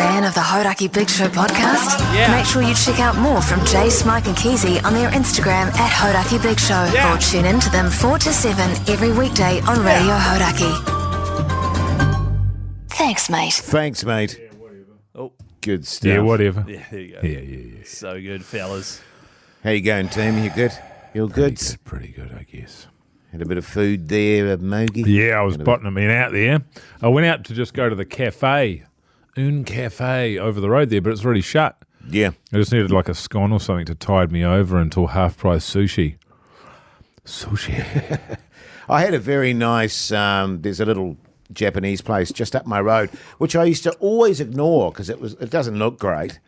fan of the Hodaki Big Show podcast? Yeah. Make sure you check out more from Jay, Smike and Keezy on their Instagram at Hodaki Big Show. Yeah. Or tune in to them 4 to 7 every weekday on Radio Hodaki. Thanks, mate. Thanks, mate. Oh, Good stuff. Yeah, whatever. yeah, there you go. Yeah. So good, fellas. How you going, team? You good? You're good? Pretty good, I guess. Had a bit of food there, Mogi? Yeah, I was bottoming out there. I went out to just go to the cafe, Un Cafe, over the road there, but it's already shut. Yeah. I just needed like a scone or something to tide me over until half-price sushi. Sushi. I had a very nice, there's a little Japanese place just up my road, which I used to always ignore because it doesn't look great.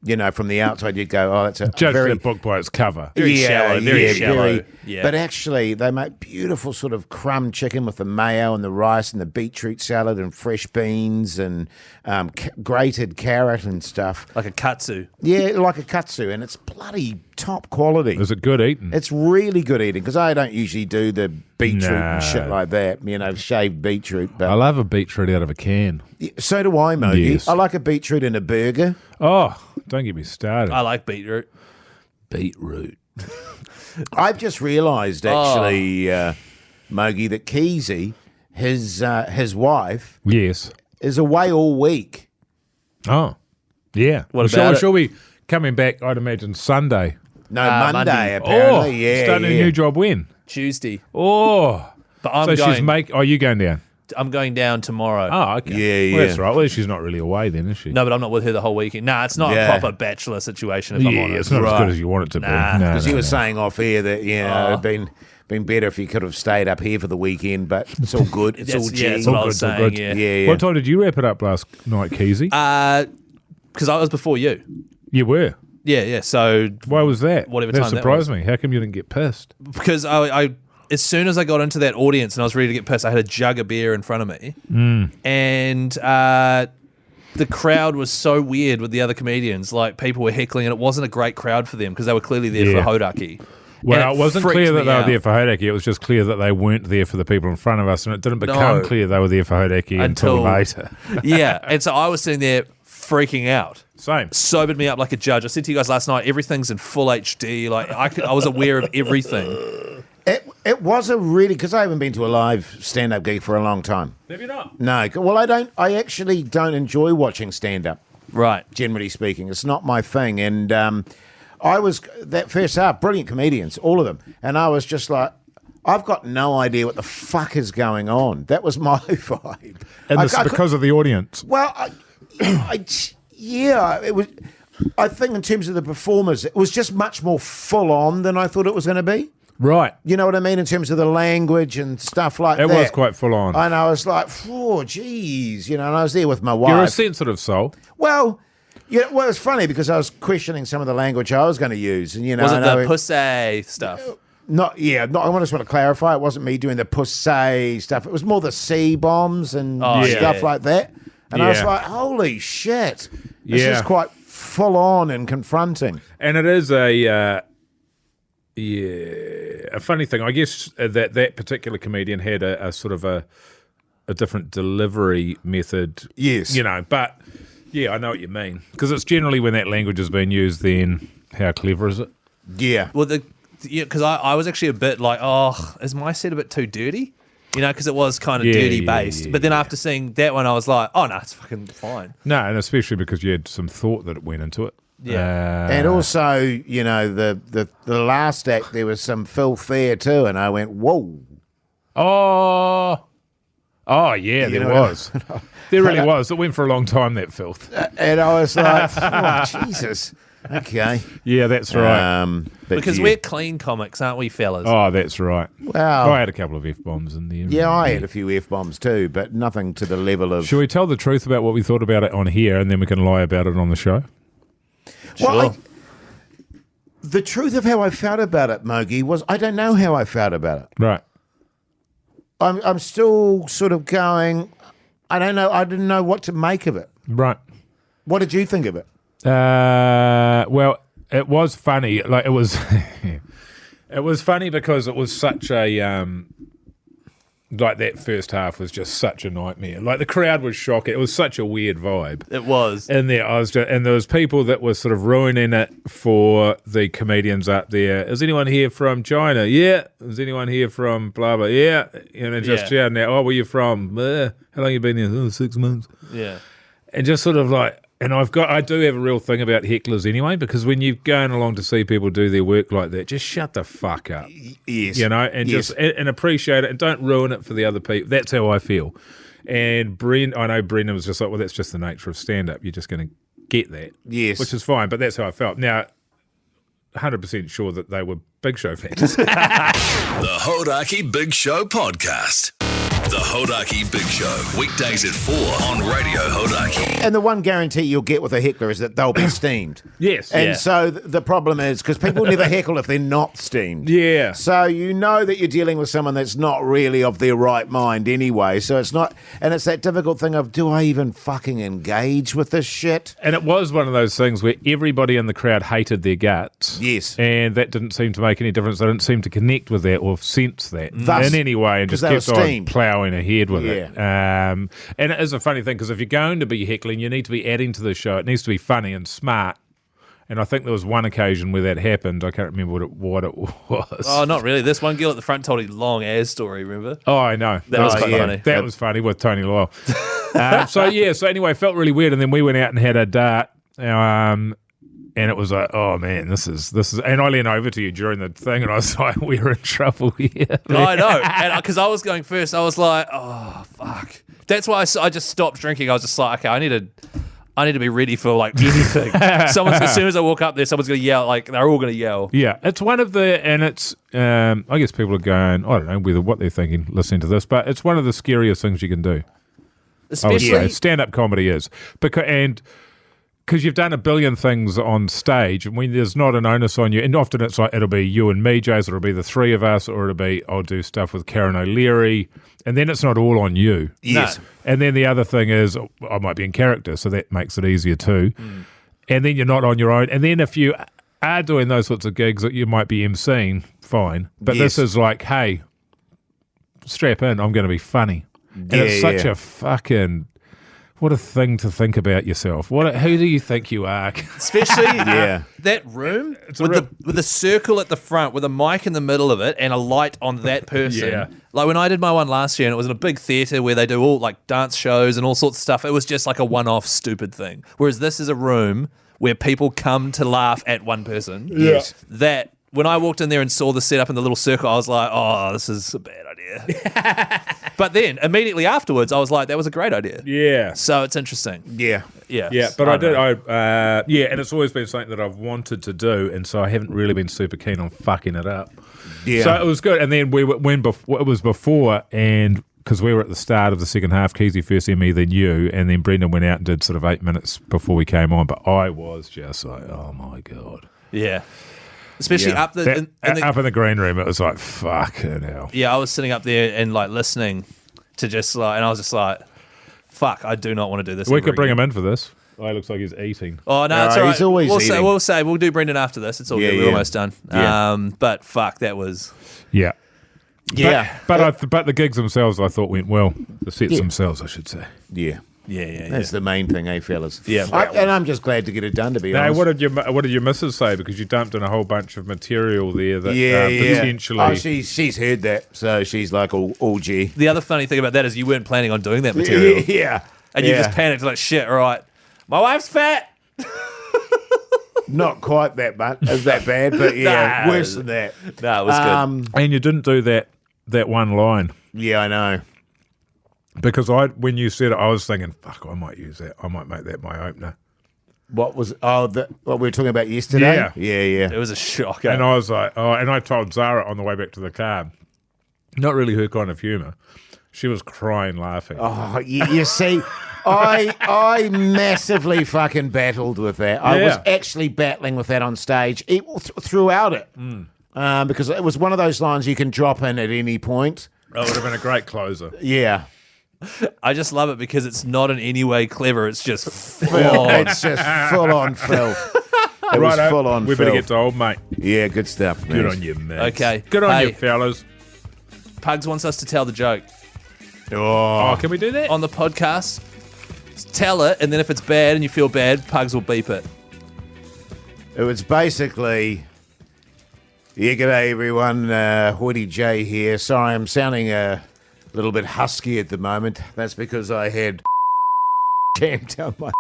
You know, from the outside you'd go, oh, that's a Judge very... that book by its cover. Very shallow, very shallow. Yeah. But actually, they make beautiful sort of crumb chicken with the mayo and the rice and the beetroot salad and fresh beans and grated carrot and stuff. Like a katsu. Yeah, like a katsu, and it's bloody top quality. Is it good eating? It's really good eating because I don't usually do the beetroot and shit No. like that, you know, shaved beetroot. I But love a beetroot out of a can. so do I, Mogi. Yes. I like a beetroot in a burger. Oh, don't get me started. I like beetroot. Beetroot. I've just realised, actually, Mogi, that Keezy, his wife, Yes. is away all week. Oh, yeah. What Well, about it? she'll be coming back, I'd imagine, Sunday. No, Monday. Monday, apparently. Oh, yeah, starting yeah. a new job when? Tuesday. Oh. But I'm so going. Are you going down? I'm going down tomorrow. Oh, okay. Yeah, Well, yeah. that's right. Well, she's not really away then, is she? No, but I'm not with her the whole weekend. Nah, it's not Yeah. a proper bachelor situation, if I'm Yeah, honest. it's not as Right. good as you want it to be. Nah. No, Because no, he was no. saying off here that, you know, it'd been better if he could have stayed up here for the weekend, but it's all good. It's all That's- yeah, G. that's what I All was good, all saying, good. yeah. Yeah, yeah. What time did you wrap it up last night, Keezy? Because I was before you. You were. Yeah. So Why was that? Whatever that time that surprised was. me. How come you didn't get pissed? because I as soon as I got into that audience and I was ready to get pissed, I had a jug of beer in front of me, and the crowd was so weird with the other comedians. Like, people were heckling, and it wasn't a great crowd for them because they were clearly there Yeah. for Hodaki. Well, And it wasn't freaked clear that me they were out. there for Hodaki. It was just clear that they weren't there for the people in front of us, and it didn't become No. clear they were there for Hodaki until later. Yeah, and so I was sitting there freaking out. Same. Sobered me up like a judge. I said to you guys last night, everything's in full HD. Like, I was aware of everything. It was a really, because I haven't been to a live stand-up gig for a long time. Maybe not. No, well, I actually don't enjoy watching stand-up, Right. generally speaking. It's not my thing. And I was, that first half, brilliant comedians, all of them. And I was just like, I've got no idea what the fuck is going on. That was my vibe. And I- this I is because of the audience. Well, yeah, it was. I think in terms of the performers, it was just much more full on than I thought it was going to be. Right. You know what I mean in terms of the language and stuff like It that. was quite full on. And I was like, oh, geez, you know. And I was there with my wife. You're a sensitive soul. Well, yeah, well, it's funny because I was questioning some of the language I was going to use, and you know, Was it and I the went, pussy stuff? Not, yeah. Not, I just want to clarify. It wasn't me doing the pussy stuff. It was more the C bombs and Oh, stuff yeah. like that. And I was Yeah. like, holy shit, this Yeah. is quite full on and confronting. And it is a funny thing. I guess that particular comedian had a sort of a different delivery method. Yes. You know, but yeah, I know what you mean. Because it's generally when that language is being used, then how clever is it? Yeah. Well, because I was actually a bit like, oh, is my set a bit too dirty? You know, because it was kind of Yeah, dirty yeah, based. yeah, but then after seeing that one, I was like, oh, no, it's fucking fine. No, and especially because you had some thought that it went into it. Yeah. And also, you know, the last act, there was some filth there too, and I went, whoa. Oh, yeah, You there know what was. There really was. It went for a long time, that filth. And I was like, oh, Jesus. Okay. Yeah, that's right. But Because yeah. we're clean comics, aren't we, fellas? Oh, that's right. Well, I had a couple of F-bombs in there. yeah, I had a few F-bombs too, but nothing to the level of... Shall we tell the truth about what we thought about it on here, and then we can lie about it on the show? Well, the truth of how I felt about it, Mogi, was I don't know how I felt about it. Right. I'm still sort of going, I don't know, I didn't know what to make of it. Right. What did you think of it? Well, it was funny. Like, it was... it was funny because it was such a... like that first half was just such a nightmare. Like the crowd was shocking. It was such a weird vibe. It was. And there, and there was people that were sort of ruining it for the comedians up there. Is anyone here from China? Yeah. Is anyone here from blah blah? Yeah. And just shouting out, "Oh, where you from? How long you been here? Oh, 6 months." Yeah. And just sort of like, and I do have a real thing about hecklers anyway, because when you're going along to see people do their work like that, just shut the fuck up. Yes. You know, and just and appreciate it, and don't ruin it for the other people. That's how I feel. And I know Brendan was just like, well, that's just the nature of stand-up. You're just going to get that. Yes. Which is fine, but that's how I felt. Now, 100% sure that they were Big Show fans. The Hodaki Big Show podcast. The Hodaki Big Show, weekdays at 4 on Radio Hodaki. And the one guarantee you'll get with a heckler is that they'll be steamed. Yes. And Yeah. so the problem is, because people never heckle if they're not steamed. Yeah. So you know that you're dealing with someone that's not really of their right mind anyway. So it's not, and it's that difficult thing of, do I even fucking engage with this shit? And it was one of those things where everybody in the crowd hated their guts. Yes. And that didn't seem to make any difference. They didn't seem to connect with that or sense that Thus- in any way, and just 'cause they kept were on steamed. ploughing ahead with it. Yeah. And it is a funny thing, because if you're going to be heckling, you need to be adding to the show. It needs to be funny and smart. And I think there was one occasion where that happened. I can't remember what it was. Oh, not really. This one girl at the front told a long ass story, remember? Oh, I know. That was quite funny. That was funny with Tony Loyal. So anyway, it felt really weird. And then we went out and had a dart. And it was like, oh man, this is, and I leaned over to you during the thing, and I was like, we're in trouble here. I know. And because I was going first, I was like, oh, fuck. That's why I just stopped drinking. I was just like, okay, I need to be ready for like anything. As soon as I walk up there, someone's going to yell. Like, they're all going to yell. Yeah, it's one of the, and it's, I guess people are going, I don't know whether what they're thinking listening to this, but it's one of the scariest things you can do. I would Especially, say stand-up comedy is, because you've done a billion things on stage, and when there's not an onus on you, and often it's like, it'll be you and me, Jays, or it'll be the three of us, or it'll be, I'll do stuff with Karen O'Leary, and then it's not all on you. Yes. No. And then the other thing is, I might be in character, so that makes it easier too. And then you're not on your own. And then if you are doing those sorts of gigs that you might be emceeing, fine. But Yes. this is like, hey, strap in, I'm going to be funny. And it's such a fucking... What a thing to think about yourself. Who do you think you are? especially Yeah. that room a with real- the circle at the front with a mic in the middle of it and a light on that person. Yeah. Like when I did my one last year, and it was in a big theatre where they do all like dance shows and all sorts of stuff. It was just like a one-off stupid thing. Whereas this is a room where people come to laugh at one person. Yes. That when I walked in there and saw the setup in the little circle, I was like, oh, this is a bad idea. But then immediately afterwards, I was like, that was a great idea. Yeah. So it's interesting. Yeah. Yeah. Yeah, but don't know. and it's always been something that I've wanted to do, and so I haven't really been super keen on fucking it up. Yeah. So it was good, and then it was before, and because we were at the start of the second half, Keezy first me, then you, and then Brendan went out and did sort of 8 minutes before we came on, but I was just like, oh my God. Yeah. Especially Yeah. up the, Up in the green room, it was like, fucking hell. yeah, I was sitting up there and like listening to just like, and I was just like, fuck, I do not want to do this. We ever could bring again. him in for this. Oh, he looks like he's eating. Oh, no, it's No, all right. he's always we'll eating. we'll do Brendan after this. It's all Yeah, good. We're yeah. almost done. Yeah. But fuck, that was, Yeah. Yeah. But the gigs themselves, I thought, went well. The sets themselves, I should say. Yeah. yeah. That's the main thing, eh, fellas? Yeah. And I'm just glad to get it done, to be Now, honest. what did your missus say? Because you dumped in a whole bunch of material there that Yeah. potentially... Oh, she's heard that, so she's like all G. The other funny thing about that is you weren't planning on doing that material. Yeah. And you just panicked like, shit, all right, my wife's fat. Not quite that bad, but yeah, Nah. worse than that. No, it was good. And you didn't do that one line. Yeah, I know. Because when you said it, I was thinking, fuck, I might use that. I might make that my opener. What we were talking about yesterday? Yeah. It Yeah. was a shocker. And I was like, and I told Zara on the way back to the car, not really her kind of humour. She was crying laughing. Oh, you see, I massively fucking battled with that. I was Yeah. actually battling with that on stage throughout it. Because it was one of those lines you can drop in at any point. That would have been a great closer. Yeah. I just love it because it's not in any way clever. It's just full on. It's just full on filth. It was Righto, full on we filth. better get to old mate. Yeah, good stuff, man. Good on you, man. Okay. Good on Hey. you, fellas. Pugs wants us to tell the joke. Oh, can we do that? on the podcast. Tell it, and then if it's bad and you feel bad, Pugs will beep it. It was basically, yeah, g'day everyone, Hoity J here. Sorry, I'm sounding a little bit husky at the moment. That's because I had jammed down my...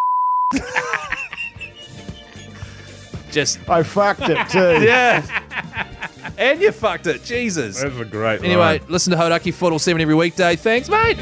Just, I fucked it too. yeah. And you fucked it. Jesus. That's a great Anyway, line. listen to Hodaki Foot all 7 every weekday. Thanks, mate.